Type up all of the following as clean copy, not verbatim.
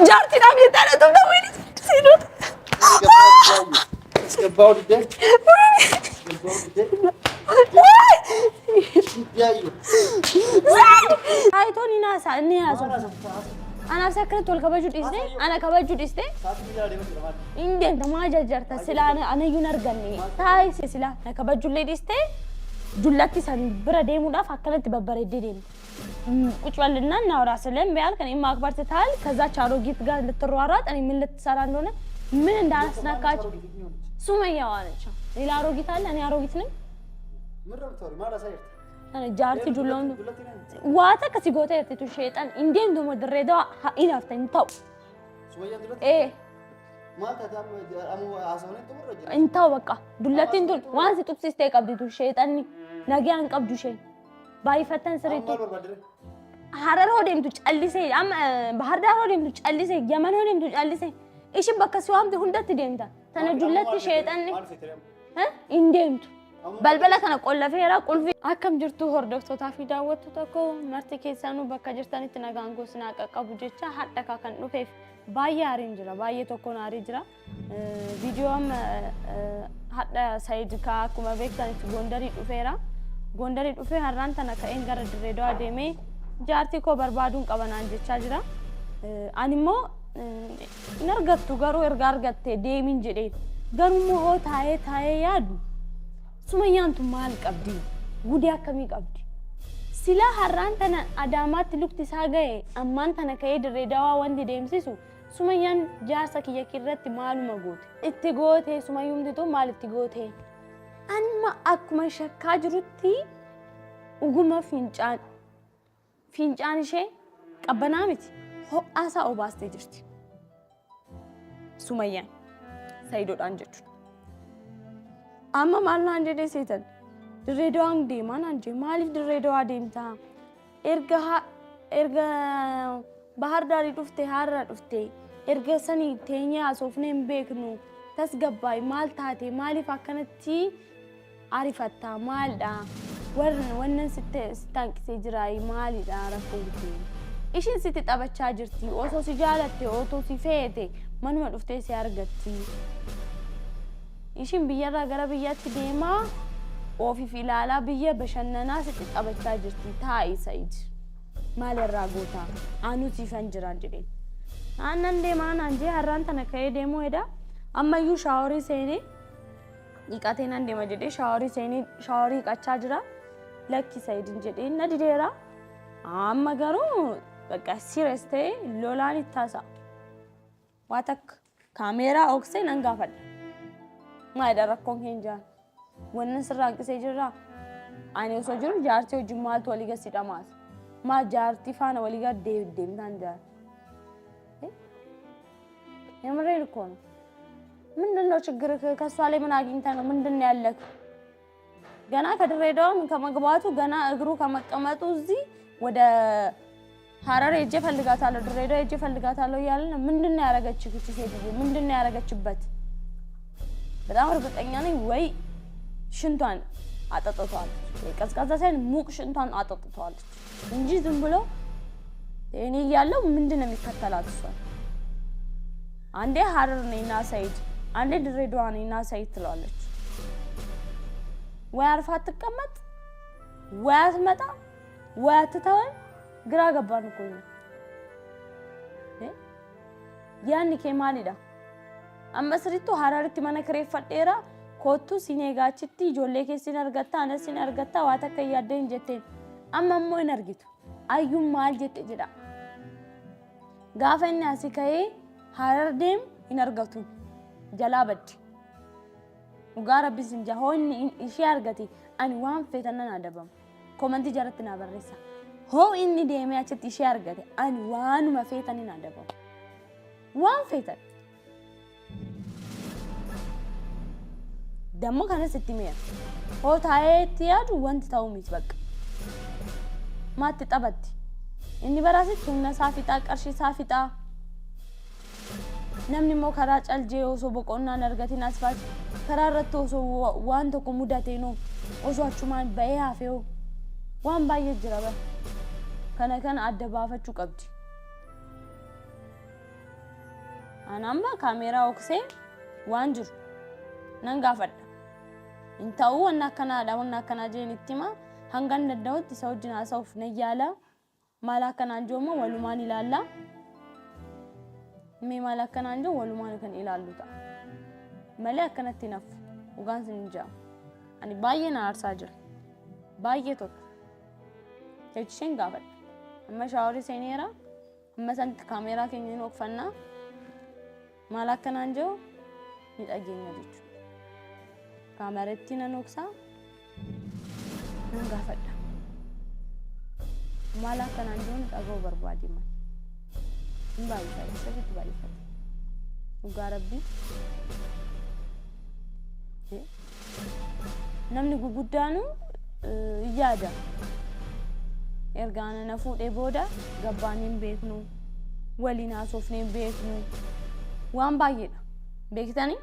جارتي نام يتعالى تبدأ وين سينو هاي توني ناس إني هاسو أنا سكرت والكباجود إستي أنا كباجود إستي إندي أنت ما جرت سلا أنا ينرجعني هاي سلا أنا كباجود لي إستي جلتي سن برادي مودا فكرت ببردي دين ቁጭ በልና እናውራ ሰለም ቢያል ከኔ ማክበር ትታል ከዛ ቻሮጊት ጋር ልትሯሯጥ እኔ ምን ልትሰራ እንደሆነ ምን እንዳስነካች ሱመያ ዋለች ሌላ አሮጊት አለ እኔ አሮጊት ነኝ ምረብቶሪ ማዳ ሳይርት እኔ ጃርቲ ጁሎን ዋታ ከሲጎታ የትቱ ሸይጣን እንዴም ደሞ ድሬዳዋ ኢናፍተኝ ታው ሱመያ ድረት ማታ ታም አሙ አሰውነ ተወረጀ እንታው በቃ ዱለቲን ዱል ዋንስ ጡብሲስቴ ቀብዲቱ ሸይጣን ነጊያን ቀብዱ ሸይ ባይፈተን ስሪቱ ሐረር ሆዴምቱ ጨልሴ አም ባህር ዳር ሆዴምቱ ጨልሴ የመን ሆዴምቱ ጨልሴ እሺ በከሲዋም ሁንደት ደምታ ተነጁለት ሸይጣን እንዴምቱ በልበላ ከነ ቆለፈራ ቁልፊ አከም ጅርቱ ሆርዶክቶ ታፊ ዳወቱ ተኮ መርት ከሰኑ በከ ጅርታኒ ተናጋንጎ ስናቀቀቡ ጀቻ ሐደካ ከን ዱፌፍ ባያ አሬንጅራ ባየ ተኮና አሬንጅራ ቪዲዮም ሐዳ ሳይድ ካኩማ ቤክታኒ ጎንደሪ ዱፌራ ጎንደሪ ዱፌ ሀራን ተነከኤን ጋር ድሬዳዋ ደሜ ጃርቲ ኮ በርባዱን ቀበናን ጀቻ ጅራ አኒሞ ነርገቱ ጋሩ እርጋር ገተ ደሚን ጀዴ ገሩሞ ሆ ታዬ ያዱ ሱመያንቱ ማል ቀብዲ ጉዲያ ከሚ ቀብዲ ሲላ ሀራን ተነ አዳማት ሉክቲ ሳገይ አማን ተነከኤ ድሬዳዋ ወንድ ደምሲሱ ሱመያን ጃርሳ ከየኪረት ማሉ መጎት እትጎቴ ሱመዩም ድቶ ማል እትጎቴ أنا أكمل شكاجرتي وقوم فينجان شيء كبنامتي هو أسا أو باس تجرتي سمية سيدو أنجت أما مالنا أنجت سيتن دريدوان ديمان أنجت مالي دريدوا ديم تا إرجع بحر داري تفتي هارا تفتي إرجع سني تانية أسوفنين بيكنو تسقباي مال تاتي مالي فكنتي عارفتا مال دا ونن ستانك سجراي مالي دا رفوتي إيشين ستي تابتشا جرتي أوتو سجالتي أوتو سفيتي من ما دفتي سيارجتي إيشين بيارا غرا بياتي ديما وفي فلالا بيا بشننا ستي تابتشا جرتي تاي سايد مال الراغوتا آنو سيفنجران جرين آنن ديما نانجي هران تنكاي ديمو إدا أما يو شاوري سيني يقاتينا ديما جدي شاوري سيني شاوري قچا جرا لكي سايدين جدي نديرا أما غارو بقى سيرستي لولاني تاسا واتك كاميرا اوكسي ننغافد ما يدركون هنجا ونسر رانك سيجرا اني سوجرو جارتي جمال توليغا سيداماس ما جارتي فانا وليغا ديم دانجا يمرير كون ምንድነው ችግርህ ከሷ ላይ ምን አግኝታ ነው ምንድነው ያለክ ገና ከድሬዳው ከመግባቱ ገና እግሩ ከመቀመጡ እዚህ ወደ ሐረር እጄ ፈልጋታለሁ ድሬዳው እጄ ፈልጋታለሁ ያለ ምንድነው ያረጋችው እቺ ሴትዬ ምንድነው ያረጋችበት በጣም እርግጠኛ ነኝ ወይ ሽንቷን አጠጥቷል ቀዝቃዛ ሳይሆን ሙቅ ሽንቷን አጠጥቷል እንጂ ዝም ብሎ እኔ ያለው ምንድነው የሚከተላት እሷ አንዴ ሐረር ነኝና ሳይድ አንዴ ድሬዳዋ ነኝና ሳይድ ትላለች ወይ አርፋ ተቀመጥ ወይ አትመጣ ወይ አትተወን ግራ ገባን እኮ ያን ከማሊዳ አመስሪቱ ሐረርቲ ማነከሬ ፈጤራ ኮቱ ሲኔጋችቲ ጆሌ ከሲን አርጋታ አነሲን አርጋታ ዋታ ከያደን ጀቴን አማሞ እነርጊቱ አዩም ማል ጀት ጅዳ ጋፈና ሲከይ ሐረር ደም ይነርጋቱ ጀላበድ وقارب بسنجا هون إشي أرجتي أنا وان فتنا ندبم كومنتي جرتنا بريسا هو إني ديمي أشت إشي أرجتي أنا وان ما فتني ندبم وان فتن دمو كان 600 هو تايت ياد وانت تاومي تبق ما تتقبض إني براسي تونا سافيتا كرشي سافيتا نمني مو خراج الجيو سو بقولنا نرجتي ناسفات خرارتو سو وان تو كموداتينو osoo achumaan ba'ee hafee waan baay'ee jira bara kana adda baafachuu qabdi anamba kaameeraa oksee waan jiru nan gaafadha intaa'u wanna akkanaa jeenittima hangan dadda'utti isa wajjin haasa'uuf nan yaala maal akkanaan jooma walumaan ilaalla mee maal akkanaan joo walumaan kan ilaallu ta'a malee akkanatti nafu ugaan sin jaa ani baay'ee na aarsaa jira baay'ee tokko jechuun gaafadha amma shaaworii seeneera amma santi kaameeraa keenya hin oofannaa maal akkanaan joo ni dhageenya jechuudha kaameratti nan oksaa nan gaafadha maal akkanaan joo ni dhaga'uu barbaade man hin baay'ifate sirriitti baay'ifate dhugaa rabbii namni guguddaanu yaada ergaana na fuudhee booda gabbaan hin beeknu waliin haasofnee hin beeknu waan baay'eedha beektanii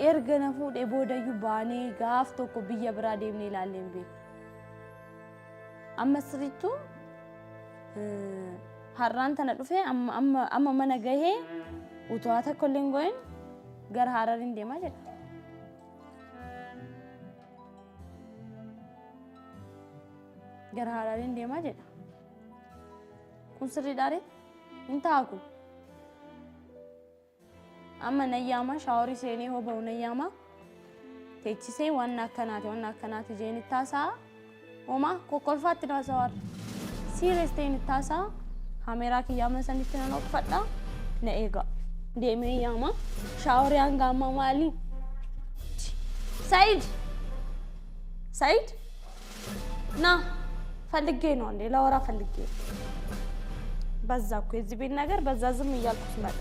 erga na fuudhee boodayyuu baanee gaaf tokko biyya biraa deemnee ilaallee hin beeknu amma sirriittuu har'aan tana dhufee amma mana gahee utuu takka illee hin goyin gara Hararin deemaa jedha gara Hararin deemaa jedha kun sirriidhaare hin ta'a kun amma nayyaama shaaworii seenee hoba'u nayyaama teechisee waan akkanaati jeen ittaasaa homaa kokkolfaatti naasawaar serious ta'in ittaasaa kaameeraa kiyyaama sanitti nan oofadha na eega deemee yaama shaaworii hanga amma maali Said na ፈልጌ ነው እንዴ ላወራ ፈልጌ በዛ እኮ እዚህ ቤት ነገር በዛ ዝም እያልኩት መጣ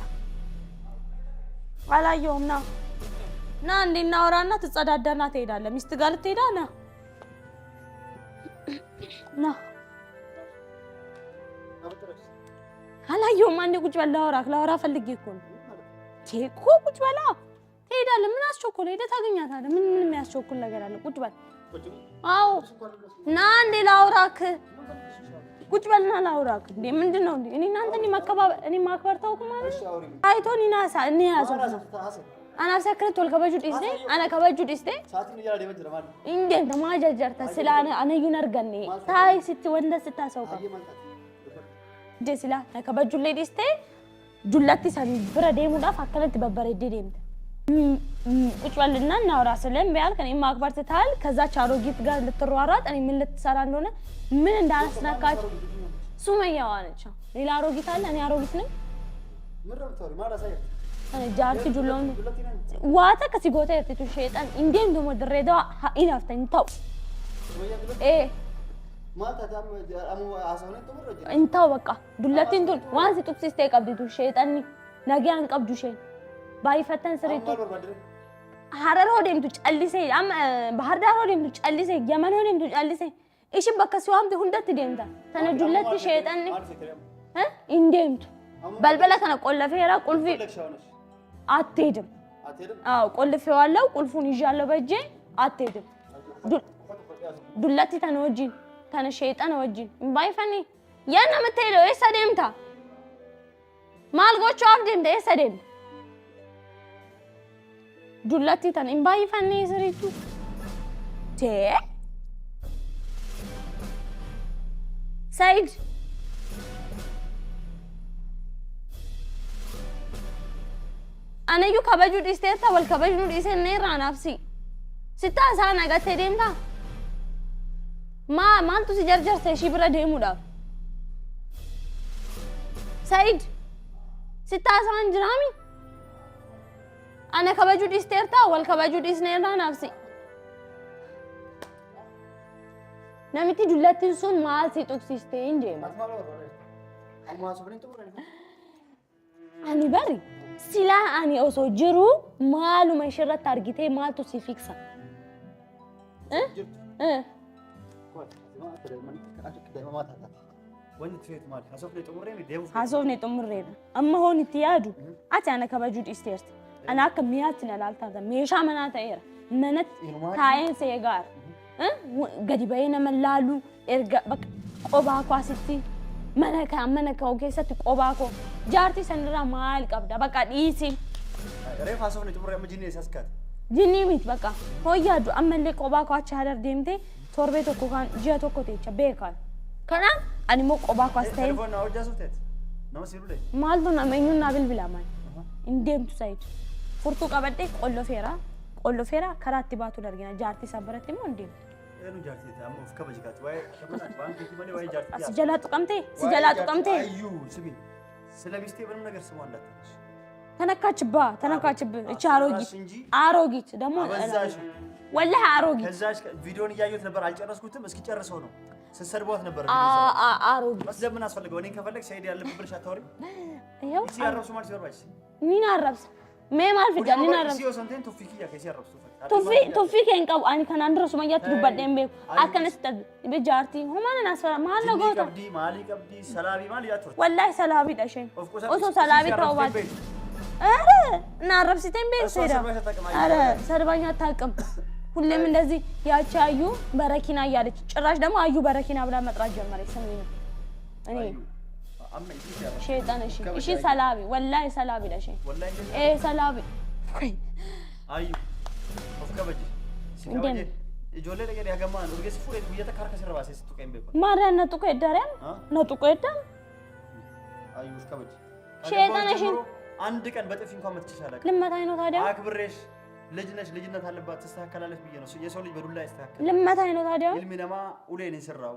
አላየውም ና እንዴ እናወራና ትጸዳዳና ትሄዳለህ ሚስት ጋር ልትሄዳ ና አላየውም አንዴ ቁጭ በል ላወራ ፈልጌ እኮ ነው ቴኮ ቁጭ በላ ትሄዳለህ ምን አስቸኮለ ሄደህ ታገኛታለህ ምን የሚያስቸኩል ነገር አለ ቁጭ በል አው ና እንዴ ላውራክ ቁጭ በልና ላውራክ እንዴ ምንድነው እንዴ እኔ እናንተ እኔ ማክበር ታውቁ ማለት አይቶኒ ናሳ እኔ ያዘው አና ሰክረት ወልከበጁ ዲስቴ አና ከበጁ ዲስቴ ሳቲን ይያለ ደመጀ ማለት እንዴ ተማጃጀርታ ስላነ አነዩ ነርገኔ ታይ ሲት ወንደ ስታሰውካ ጀስላ ከበጁ ላይ ዲስቴ ጁላቲ ሳቢ ብረ ደሙዳፍ አከለት በበረዴ ደምተ ቁጭ በልና እናውራ ሰለም ቢያል ከኔ ማክበር ትታል ከዛ ቻሮጊት ጋር ልትሯሯጥ እኔ ምን ልትሰራ እንደሆነ ምን እንዳስናካች ሱመያዋ ነች ሌላ አሮጊት አለ እኔ አሮጊት ነኝ ምረብቶሪ ማራሳይ እኔ ጃርቲ ጁሎን ዋታ ከሲጎታ የትቱ ሸይጣን እንዴም ደሞ ድሬዳዋ ኢናፍተኝ ታው ማታ ታም አሙ አሰውነ ተመረጀ እንታው በቃ ዱለቲን ዱል ዋንስ ጡክሲስቴ ቀብዱ ሸይጣን ነገ አንቀብዱ ሸይ ባይፈተን ስሪቱ ሐረር ሆዴምቱ ጨልሴ አም ባህር ዳር ሆዴምቱ ጨልሴ የመን ሆዴምቱ ጨልሴ እሺ በከሲዋም ሁንደት ደምታ ተነጁለት ሸይጣን እንዴምቱ በልበለ ከነ ቆለፈራ ቁልፊ አትሄድም አው ቆልፌዋለሁ ቁልፉን ይዣለሁ በእጄ አትሄድም ዱለቲ ተነወጂ ተነ ሸይጣን ወጂ ባይፈኒ ያና መተይለው እሰደምታ ማልጎቹ አብደምታ እሰደም ዱለቲ ተነ ባይፈኒ ስሪቱ ቴ ሳይድ አነዩ ከበጁ ዲስቴታ ወልከበጁ ዲስኔ ራናፍሲ ስታሳና ገተደምታ ማንቱ ሲጀርጀር ተሽብረ ደሙዳ ሳይድ ስታሳን ጅራሚ አነ ከበጁ ዲስቴታ ወልከበጁ ዲስኔ ራናፍሲ ነሚቲ ዱለቲን ሱን ማል ሲጡክሲስቴ እንጀማ አኒ በሪ ሲላ አኒ ኦሶ ጅሩ ማሉ መሽረት አርጊቴ ማልቱ ሲፊክሳ ሀሶፍኔ ጥሙሬ አማ ሆን ትያዱ አቲ አነ ከበጁ ዲስቴርት አና ከሚያት ነላልታ ሜሻ መናታ ኤራ منت تاين سيجار قدي بينا ملالو إرجع بق قباكو أستي منك أوكي ستك قباكو جارتي سنرا مال كبدا بقى إيسي ريف حاسوفني تمر يا مجني ساسكات جني ميت بقى هو يادو أما اللي قباكو أشهر ديمتي توربيتو كوكان جياتو كوتي شبيكان كنا أنا مو قباكو أستين تلفون أو جاسوتت نمسيرو لي مالدو نمينو نابل بلا مان إنديم تسايد فرتو قبضك قولو فيرا كراتي باتو درجنا جارتي صبرتي مو إنديم إنو جارتي تامو فكا بجكات واي كمان بانك كي ماني واي جارتي سجلاتو قمتي أيو سبي سلاميستي بنم نجار سوان لا تنكاتشب አሮጊት ደግሞ ወላሂ አሮጊት ከዛሽ ቪዲዮን ያዩት ነበር አልጨረስኩትም እስኪ ጨርሰው ነው ሰሰርቧት ነበር አሮጊት በስ ለምን አስፈልገው እኔን ከፈለክ ሰይድ ያለበት ብርሽ አታወሪ ይሄው ሲያረብሱ ማለት ሲወርባሽ ሚና አረብስ ሜማል ፍጃ ሚና አረብስ ሲዮ ሰንቴን ቶፊኪያ ከሲያረብሱ ቶፊክ እንቀው አን ከናን ድረሱ ማያት ዱባደም ቤ አከነስተ በጃርቲ ሆማን አስፈራ ማል ነው ጎታ ማሊ ቀብዲ ሰላቢ ማል ያትወር ወላሂ ሰላቢ ዳሸኝ ኦሶ ሰላቢ ተውባት አረ እና አረብሲቴን ቤት ሰይዳ አረ ሰርባኛ ታቀም ሁሌም እንደዚህ ያቻዩ በረኪና ያለች ጭራሽ ደግሞ አዩ በረኪና ብላ መጥራት ጀመረች ስሙኝ እኔ ሸይጣን እሺ ሰላቢ ወላሂ ሰላቢ ዳሽ ሰላቢ አዩ ኦፍከበጂ ሲከበጂ ጆሌ ነገር ያገማን ወርገስ ፉሬት ብየተ ካርከ ሰረባሴ ስትቀም ቤት ማራ ነጥቆ ይዳራም ነጥቆ ይዳም አዩ ኦፍከበጂ ሸይጣን እሺ አንድ ቀን በጥፊ እንኳን መትቻለህ ልመታኝ ነው ታዲያ አክብሬሽ ልጅ ነሽ ልጅነት አለባት ተስተካከላለሽ ብዬ ነው የሰው ልጅ በዱላ ያስተካከለ ልመታኝ ነው ታዲያ ኢልሚነማ ኡሌን ይሰራው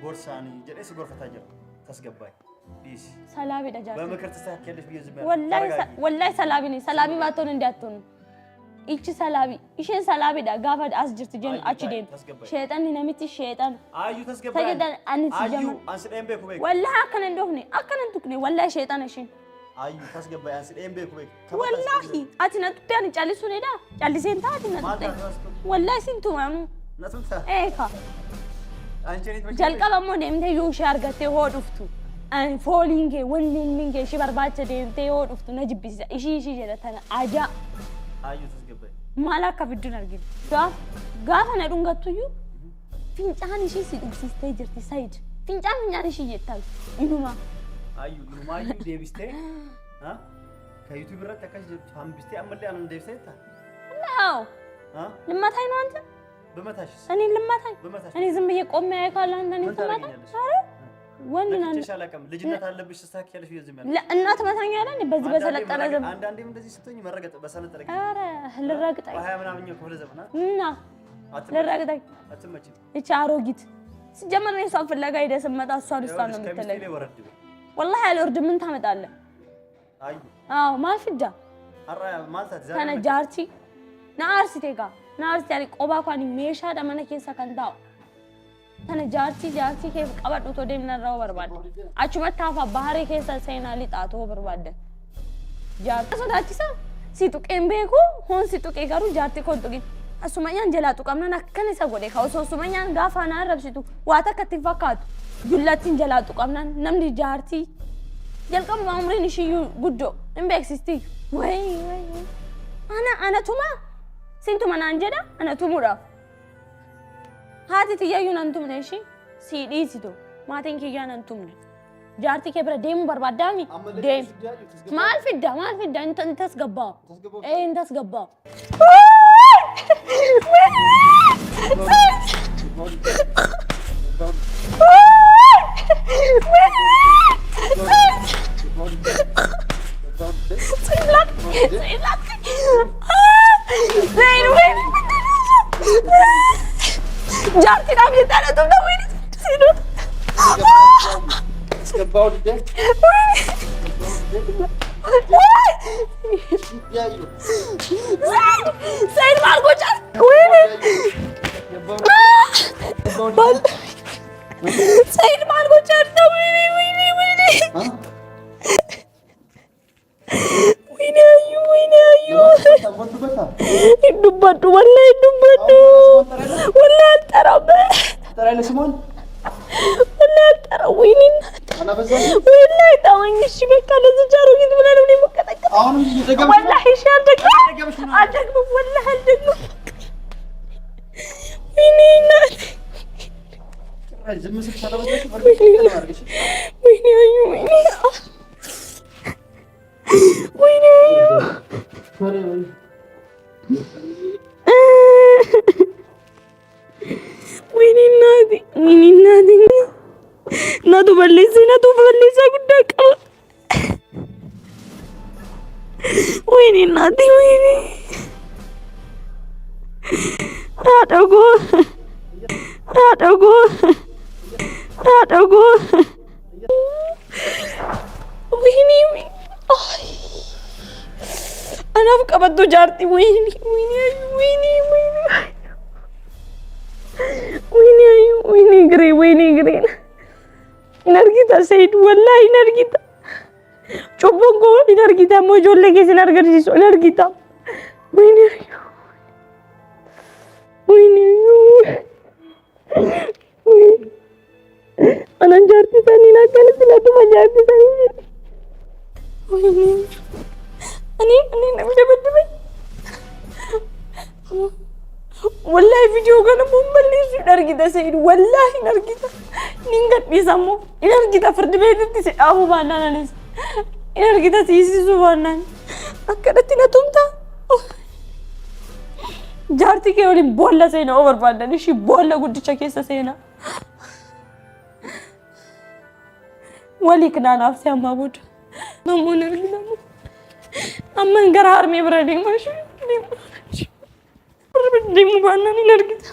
ቦርሳኒ ጀደስ ጎርፈታ ጀር ታስገባይ ቢስ ሰላቢ ደጃት በመከር ተስተካከለሽ ብዬ ዝም ወላሂ ሰላቢ ነኝ ሰላቢ ባትሆን እንዲያትሆን እቺ ሰላቢ እሺን ሰላቢ ዳ ጋፋድ አስጅርት ጀን አቺ ደም ሸይጣን ነምቲ ሸይጣን አዩ ተስገባይ ተገዳን አንስ ጀም አንስደም ቤኩ ቤክ ወላሂ አከነ እንደሆነ አከነ እንቱክኔ ወላሂ ሸይጣን እሺ አዩ ተስገባይ አንስደም ቤኩ ቤክ ወላሂ አትነጡ ያን ጫሊሱ ነዳ ጫሊሴን ታቲ ነጡ ወላሂ ሲንቱ ማኑ ነቱታ ኤካ አንቺ ነኝ ጀልቀባ ሞ ደምቴ ዩሽ አርገቴ ሆዱፍቱ አን ፎሊንጌ ወንሊንጌ ሺ በርባቸ ደምቴ ሆዱፍቱ ነጅቢስ እሺ ጀለተና አጃ አዩ ተስገባይ ማላካ ፍዱን አርጊ ጋፋ ነዱን ገቱዩ ፊንጫን እሺ ሲድክሲስቴ ጅርቲ ሳይድ ፊንጫን እሺ ይታል ኢኑማ አዩ ኢኑማዩ ዴቪስቴ ከዩቲዩብ ረታ ከሽ ፋምቢስቴ አመለ አን ዴቪስቴ አው ልማታይ ነው አንተ በመታሽስ እኔ ልማታይ እኔ ዝም ብዬ ቆሜ ያይካለ አንተ እኔ ተማታ አረ ወንና ተሻላቀም ልጅነት አለብሽ ተስተካከለሽ ይዝም ያለ ለእናት መታኛ አይደል በዚህ በሰለጠነ ዘመን አንዳንዴም እንደዚህ ስትሆኝ መረገጥ በሰለጠነ አረ ልረግጠኝ በሃያ ምናምን ነው ክፍለ ዘመናት እና ልረግጠኝ አትመጪ እቺ አሮጊት ሲጀመር ነው እሷን ፍለጋ ሄደ ስመጣ እሷን ነው የምትለኝ والله አልወርድ ምን ታመጣለህ አዩ አዎ ማልፍጃ አራ ማልታት ዛሬ ተነጃርቲ ናርሲቴጋ ናርሲ ያሪ ቆባኳኒ ሜሻ ደመነ ከሳ ከንታው ተነጃርቲ ከፍ ቀበዱ ቶ ደምነራው በርባደ አቹመታፋ ባህሪ ከሳ ሰይና ሊጣቶ በርባደ ጃርቲ ሶዳቺሳ ሲጡ ቀምቤኩ ሆን ሲጡ ቀጋሩ ጃርቲ ኮንጡጊ አሱማኛን ጀላጡ ቀምናና ከነሳ ጎዴ ካውሶ ሱማኛን ጋፋና ረብሲቱ ዋታ ከትፋካቱ ጁላቲን ጀላጡ ቀምናን ነምዲ ጃርቲ ጀልቀም ማምሪን እሺ ጉዶ ኢምቤክሲስቲ ወይ አና ቱማ ሲንቱ ማናንጀዳ አና ቱሙራ ሃቲ ትያዩን አንቱም ነሽ ሲዲሲቶ ማቴን ከያን አንቱም ጃርቲ ከብረ ደም በርባዳሚ ደም ማልፍዳ እንተስ ገባ እንተስ ገባ ጃርቲ ናም ይታረቱ ነው ወይ ሲሉ ስገባው ልደ ሰይድ ማልጎጫ ወይ ሰይድ ማልጎጫ ነው ወይ ዱባዱ ወላሂ ዱባዱ ወላሂ አልጠራም ተራለ ስሞን ወላሂ አልጠራም ወይኔ ወላሂ ታወኝ እሺ በቃ ለዚህ ጃሮ ግን ብለን ነው የምቀጠቀጥ አሁንም ወላሂ እሺ አልደግም ወላሂ ዝም ስል ሰላበትሽ ወርቅ አርግሽ ወይኔ አዩ ወይኔ ወይኔ ወይኔ እናቴ እናቱ በለሰ ጉዳይ ቀረ ወይኔ እናቴ ወይኔ አደጎ ወይኔ አናፍ ቀበቶ ጃርቲ ወይኔ ግሬ ኢነርጊታ ሰይድ ወላሂ ኢነርጊታ ጮቦንጎ ኢነርጊታ ሞጆሌ ኬስን አርገርሲሶ ኢነርጊታ ወይኔ anan jaartii isaanii akkanatti natuma jaartii isaanii wayne ani namni dabaddabay wallahi video kana mummalleessu argita Said wallahi argita ningadhiisammo argita firdi beetitti si dhaabu baannaanis argita siisisu baannaan akkanatti na tumta jaartii kee waliin boolla seenaa oo barbaadan ishii boolla guddicha keessa seenaa wali kanaanaaf si amma booda namoonni arginamu amma gara harmee bira deemaa deemu baannaan hin argita